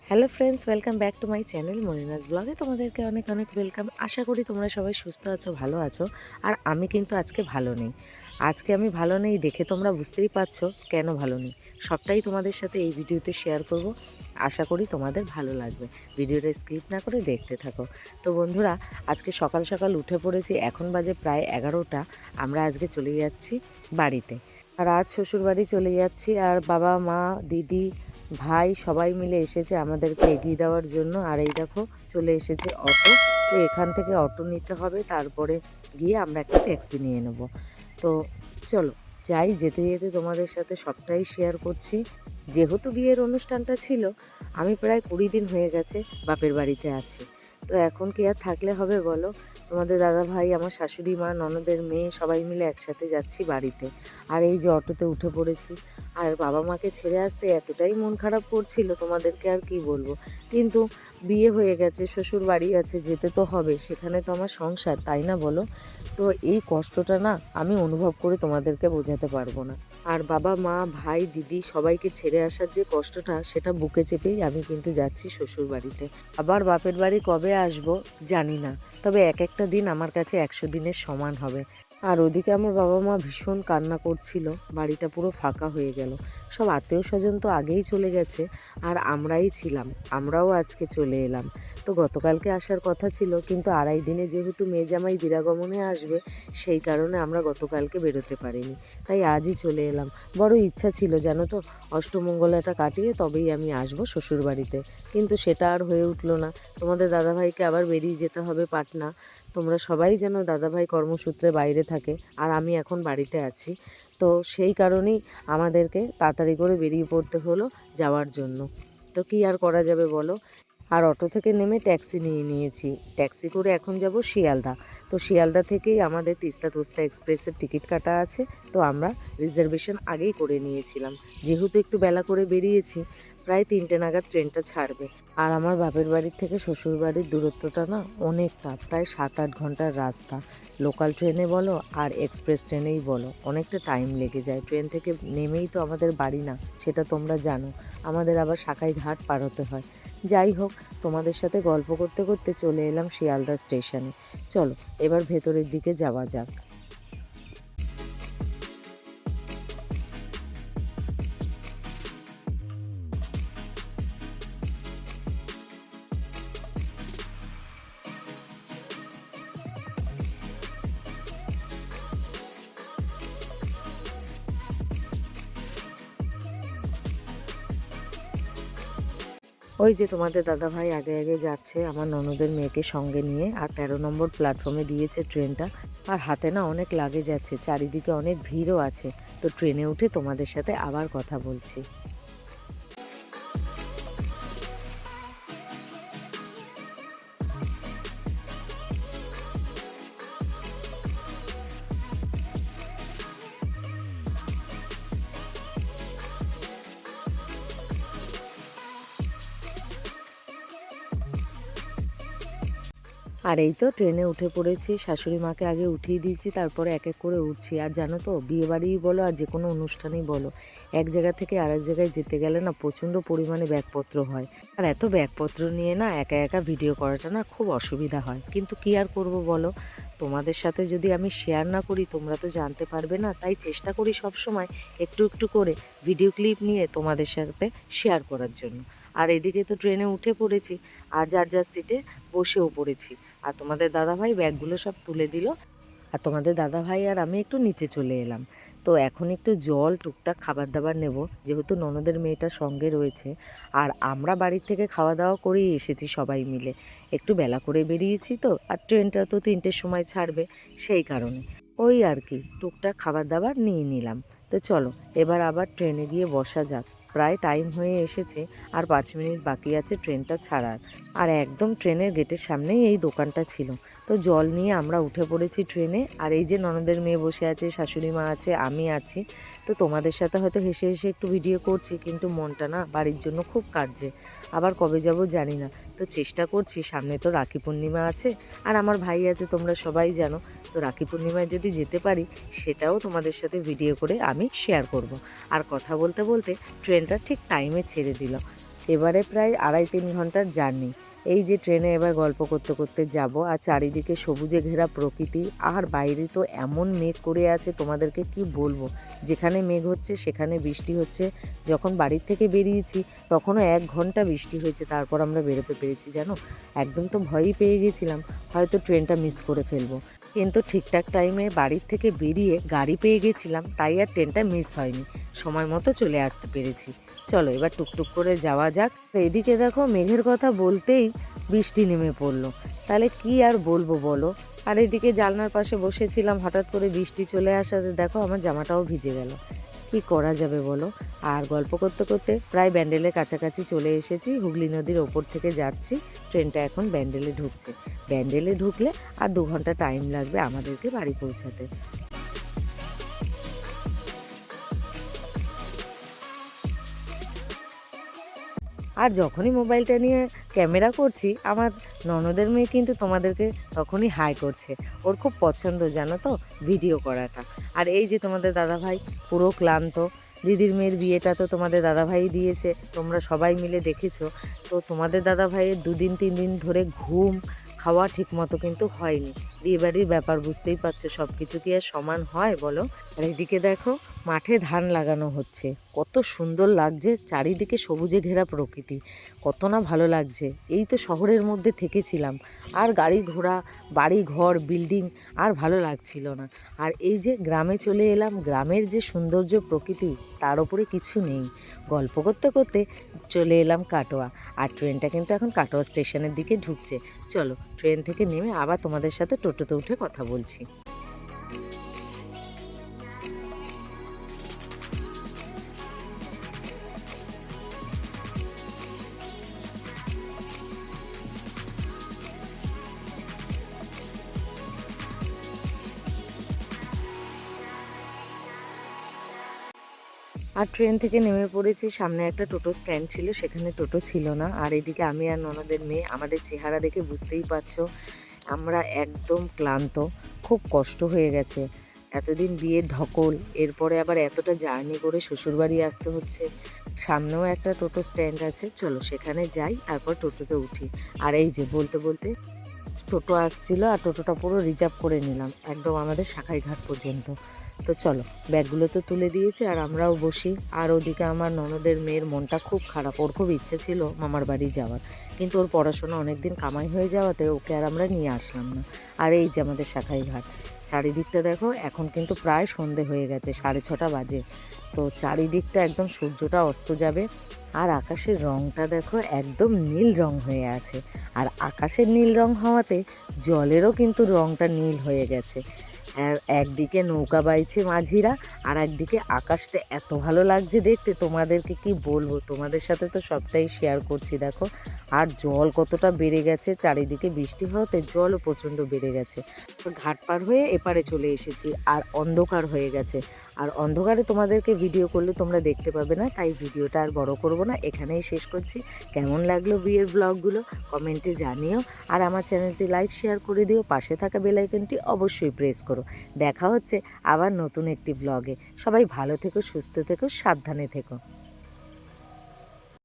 Hello friends, welcome back to my channel মনিনাস ব্লগে। তোমাদেরকে অনেক অনেক ওয়েলকাম। আশা করি তোমরা সবাই সুস্থ আছো, ভালো আছো। আর আমি কিন্তু আজকে ভালো নেই। আজকে আমি ভালো নেই দেখে তোমরা বুঝতেই পারছো কেন ভালো নেই। সবটাই তোমাদের সাথে এই ভিডিওতে শেয়ার করব। আশা করি তোমাদের ভালো লাগবে। ভিডিওটা স্কিপ না করে দেখতে থাকো। তো বন্ধুরা, আজকে সকাল সকাল উঠে পড়েছি, এখন বাজে প্রায় 11টা। আমরা আজকে চলে যাচ্ছি বাড়িতে। আর আজ শ্বশুরবাড়ি চলে যাচ্ছি, আর বাবা মা দিদি ভাই সবাই মিলে এসেছে আমাদেরকে এগিয়ে দেওয়ার জন্য। আর এই দেখো চলে এসেছে অটো। তো এখান থেকে অটো নিতে হবে, তারপরে গিয়ে আমরা একটা ট্যাক্সি নিয়ে নেব। তো চলো যাই, যেতে যেতে তোমাদের সাথে সবটাই শেয়ার করছি। যেহেতু বিয়ের অনুষ্ঠানটা ছিল, আমি প্রায় 20 দিন হয়ে গেছে বাপের বাড়িতে আছি। তো এখন কি আর থাকলে হবে বলো? তোমাদের দাদা ভাই, আমার শাশুড়ি মা, ননদের মেয়ে সবাই মিলে একসাথে যাচ্ছি বাড়িতে। আর এই যে অটোতে উঠে পড়েছি। আর বাবা মাকে ছেড়ে আসতে এতটাই মন খারাপ করছিল, তোমাদেরকে আর কি বলবো। কিন্তু বিয়ে হয়ে গেছে, শ্বশুর বাড়ি আছে, যেতে তো হবে, সেখানে তো আমার সংসার, তাই না বলো? তো এই কষ্টটা না আমি অনুভব করে তোমাদেরকে বোঝাতে পারবো না। আর বাবা মা ভাই দিদি সবাইকে ছেড়ে আসার যে কষ্টটা, সেটা বুকে চেপেই আমি কিন্তু যাচ্ছি শ্বশুর বাড়িতে। আবার বাপের বাড়ি কবে আসবো জানি না, তবে এক একটা দিন আমার কাছে 100 দিনের সমান হবে। আর ওদিকে আমার বাবা মা ভীষণ কান্না করছিল, বাড়িটা পুরো ফাঁকা হয়ে গেল। সব আত্মীয় স্বজন তো আগেই চলে গেছে, আর আমরাই ছিলাম, আমরাও আজকে চলে এলাম। তো গতকালকে আসার কথা ছিল, কিন্তু 2.5 দিনে যেহেতু মেয়ে জামাই দিরাগমনে আসবে, সেই কারণে আমরা গতকালকে বেরোতে পারিনি। তাই আজই চলে এলাম। বড় ইচ্ছা ছিল জানো তো, অষ্টমঙ্গলাটা কাটিয়ে তবেই আমি আসবো শ্বশুর বাড়িতে, কিন্তু সেটা আর হয়ে উঠলো না। তোমাদের দাদাভাইকে আবার বেরিয়ে যেতে হবে পাটনা। তোমরা সবাই যেন দাদাভাই কর্মসূত্রে বাইরে থাকে, আর আমি এখন বাড়িতে আছি। তো সেই কারণেই আমাদেরকে তাড়াতাড়ি করে বেরিয়ে পড়তে হলো যাওয়ার জন্য। তো কী আর করা যাবে বলো। আর অটো থেকে নেমে ট্যাক্সি নিয়ে নিয়েছি। ট্যাক্সি করে এখন যাব শিয়ালদা। তো শিয়ালদা থেকেই আমাদের তিস্তা তোস্তা এক্সপ্রেসের টিকিট কাটা আছে। তো আমরা রিজার্ভেশন আগেই করে নিয়েছিলাম, যেহেতু একটু বেলা করে বেরিয়েছি। প্রায় 3টে নাগাদ ট্রেনটা ছাড়বে। আর আমার বাপের বাড়ির থেকে শ্বশুর বাড়ির দূরত্বটা না অনেকটা, প্রায় 7-8 ঘন্টার রাস্তা। লোকাল ট্রেনে বলো আর এক্সপ্রেস ট্রেনেই বলো, অনেকটা টাইম লেগে যায়। ট্রেন থেকে নেমেই তো আমাদের বাড়ি না, সেটা তোমরা জানো। আমাদের আবার সাকাই ঘাট পার হতে হয়। যাই হোক, তোমাদের সাথে গল্প করতে করতে চলে এলাম শিয়ালদা স্টেশনে। চলো এবার ভেতরের দিকে যাওয়া যাক। ওই যে তোমাদের দাদাভাই আগে আগে যাচ্ছে আমার ননদের মেয়েকে সঙ্গে নিয়ে, আর 13 নম্বর প্ল্যাটফর্মে দিয়েছে ট্রেনটা। আর হাতে না অনেক লাগেজ আছে, চারিদিকে অনেক ভিড়ও আছে। তো ট্রেনে উঠে তোমাদের সাথে আবার কথা বলছি। আর এই তো ট্রেনে উঠে পড়েছি। শাশুড়ি মাকে আগে উঠিয়ে দিয়েছি, তারপরে এক এক করে উঠছি। আর জানো তো, বিয়েবাড়িই বলো আর যে কোনো অনুষ্ঠানেই বলো, এক জায়গা থেকে আরেক জায়গায় যেতে গেলে না প্রচণ্ড পরিমাণে ব্যাগপত্র হয়। আর এত ব্যাগপত্র নিয়ে না একা একা ভিডিও করাটা না খুব অসুবিধা হয়। কিন্তু কী আর করবো বলো, তোমাদের সাথে যদি আমি শেয়ার না করি তোমরা তো জানতে পারবে না। তাই চেষ্টা করি সব সময় একটু একটু করে ভিডিও ক্লিপ নিয়ে তোমাদের সাথে শেয়ার করার জন্য। আর এদিকে তো ট্রেনে উঠে পড়েছি, আর যার যার সিটে বসেও পড়েছি। আর তোমাদের দাদাভাই ব্যাগগুলো সব তুলে দিল। আর তোমাদের দাদাভাই আর আমি একটু নিচে চলে এলাম। তো এখন একটু জল টুকটাক খাবার দাবার নেব, যেহেতু ননদের মেয়েটা সঙ্গে রয়েছে। আর আমরা বাড়ির থেকে খাওয়া দাওয়া করেই এসেছি সবাই মিলে। একটু বেলা করে বেরিয়েছি তো, আর ট্রেনটা তো 3টের সময় ছাড়বে, সেই কারণে ওই আর কি টুকটাক খাবার দাবার নিয়ে নিলাম। তো চলো এবার আবার ট্রেনে গিয়ে বসা যাক। প্রায় টাইম হয়ে এসেছে, আর 5 মিনিট বাকি আছে ট্রেনটা ছাড়ার। আর একদম ট্রেনের গেটের সামনেই এই দোকানটা ছিল। তো জল নিয়ে আমরা উঠে পড়েছি ট্রেনে। আর এই যে ননদের মেয়ে বসে আছে, শাশুড়ি মা আছে, আমি আছি। তো তোমাদের সাথে হয়তো হেসে হেসে একটু ভিডিও করছি, কিন্তু মনটা না বাড়ির জন্য খুব কাঁদছে। আবার কবে যাব জানি না। তো চেষ্টা করছি, সামনে তো রাখি পূর্ণিমা আছে, আর আমার ভাই আছে, তোমরা সবাই জানো। তো রাখি পূর্ণিমায় যদি যেতে পারি, সেটাও তোমাদের সাথে ভিডিও করে আমি শেয়ার করব। আর কথা বলতে বলতে ট্রেনটা ঠিক টাইমে ছেড়ে দিল। এবারে প্রায় 2.5-3 ঘন্টার জার্নি। এই যে ট্রেনে এবার গল্প করতে করতে যাব, আর চারিদিকে সবুজে ঘেরা প্রকৃতি, আর বাইরে তো এমন মেঘ করে আছে তোমাদেরকে কি বলবো। যেখানে মেঘ হচ্ছে সেখানে বৃষ্টি হচ্ছে। যখন বাড়ির থেকে বেরিয়েছি তখনও 1 ঘন্টা বৃষ্টি হয়েছে, তারপর আমরা বেরোতে পেরেছি জানো। একদম তো ভয়ই পেয়ে গেছিলাম হয়তো ট্রেনটা মিস করে ফেলবো, কিন্তু ঠিকঠাক টাইমে বাড়ির থেকে বেরিয়ে গাড়ি পেয়ে গেছিলাম, তাই আর ট্রেনটা মিস হয়নি, সময় মতো চলে আসতে পেরেছি। চলো এবার টুকটুক করে যাওয়া যাক। এদিকে দেখো মেঘের কথা বলতেই বৃষ্টি নেমে পড়লো, তাহলে কি আর বলবো বলো। আর এদিকে জানলার পাশে বসেছিলাম, হঠাৎ করে বৃষ্টি চলে আসাতে দেখো আমার জামাটাও ভিজে গেল। কি করা যাবে বলো। আর গল্প করতে করতে প্রায় ব্যান্ডেলের কাছাকাছি চলে এসেছি, হুগলি নদীর ওপর থেকে যাচ্ছি। ট্রেনটা এখন ব্যান্ডেলে ঢুকছে। ব্যান্ডেলে ঢুকলে আর 2 ঘন্টা টাইম লাগবে আমাদেরকে বাড়ি পৌঁছাতে। আর যখনই মোবাইলটা নিয়ে ক্যামেরা করছি, আমার ননদের মেয়ে কিন্তু তোমাদেরকে তখনই হাই করছে। ওর খুব পছন্দ জানো তো ভিডিও করাটা। আর এই যে তোমাদের দাদাভাই পুরো ক্লান্ত। দিদির মেয়ের বিয়েটা তো তোমাদের দাদাভাই দিয়েছে, তোমরা সবাই মিলে দেখেছো। তো তোমাদের দাদাভাইয়ের 2-3 দিন ধরে ঘুম খাওয়া ঠিক মতো কিন্তু হয়নি। বিয়েবাড়ির ব্যাপার বুঝতেই পারছো, সব কিছু কি আর সমান হয় বলো। আর এদিকে দেখো মাঠে ধান লাগানো হচ্ছে, কত সুন্দর লাগছে, চারিদিকে সবুজে ঘেরা প্রকৃতি, কত না ভালো লাগছে। এই তো শহরের মধ্যে থেকেছিলাম, আর গাড়ি ঘোড়া, বাড়ি ঘর, বিল্ডিং আর ভালো লাগছিল না। আর এই যে গ্রামে চলে এলাম, গ্রামের যে সৌন্দর্য প্রকৃতি তার উপরে কিছু নেই। গল্প করতে করতে চলে এলাম কাটোয়া, আর ট্রেনটা কিন্তু এখন কাটোয়া স্টেশনের দিকে ঢুকছে। চলো ট্রেন থেকে নেমে আবার তোমাদের সাথে টোটোতে উঠে কথা বলছি। আর ট্রেন থেকে নেমে পড়েছি, সামনে একটা টোটো স্ট্যান্ড ছিল, সেখানে টোটো ছিল না। আর এদিকে আমি আর ননদের মেয়ে, আমাদের চেহারা দেখে বুঝতেই পারছো আমরা একদম ক্লান্ত, খুব কষ্ট হয়ে গেছে। এতদিন বিয়ের ধকল, এরপরে আবার এতটা জার্নি করে শ্বশুরবাড়ি আসতে হচ্ছে। সামনেও একটা টোটো স্ট্যান্ড আছে, চলো সেখানে যাই, তারপর টোটোতে উঠি। আর এই যে বলতে বলতে টোটো আসছিল, আর টোটোটা পুরো রিজার্ভ করে নিলাম একদম আমাদের শাখাইঘাট পর্যন্ত। তো চলো ব্যাগগুলো তো তুলে দিয়েছে, আর আমরাও বসি। আর ওদিকে আমার ননদের মেয়ের মনটা খুব খারাপ, ওর খুব ইচ্ছে ছিল মামার বাড়ি যাওয়ার, কিন্তু ওর পড়াশোনা অনেক দিন কামাই হয়ে যাওয়াতে ওকে আর আমরা নিয়ে আসলাম না। আর এই যে আমাদের শাখাইঘাট, চারিদিকটা দেখো, এখন কিন্তু প্রায় সন্ধে হয়ে গেছে, 6:30 বাজে। তো চারিদিকটা একদম সূর্যটা অস্ত যাবে, আর আকাশের রংটা দেখো একদম নীল রং হয়ে আছে। আর আকাশের নীল রং হওয়াতে জলেরও কিন্তু রংটা নীল হয়ে গেছে। আর একদিকে নৌকা বাইছে মাঝিরা, আর একদিকে আকাশটা এত ভালো লাগছে দেখতে, তোমাদেরকে কি বলবো। তোমাদের সাথে তো সবটাই শেয়ার করছি দেখো। আর জল কতটা বেড়ে গেছে, চারিদিকে বৃষ্টি হওয়াতে জলও প্রচণ্ড বেড়ে গেছে। তো ঘাট পার হয়ে এপারে চলে এসেছি, আর অন্ধকার হয়ে গেছে। আর অন্ধকারে তোমাদেরকে ভিডিও করলে তোমরা দেখতে পাবে না, তাই ভিডিওটা আর বড় করব না, এখানেই শেষ করছি। কেমন লাগলো বিয়ের ব্লগগুলো কমেন্টে জানিও, আর আমার চ্যানেলটি লাইক শেয়ার করে দিও, পাশে থাকা বেল আইকনটি অবশ্যই প্রেস করো। দেখা হচ্ছে আবার নতুন একটি ব্লগে। সবাই ভালো থেকো, সুস্থ থেকো, সাবধানে থেকো।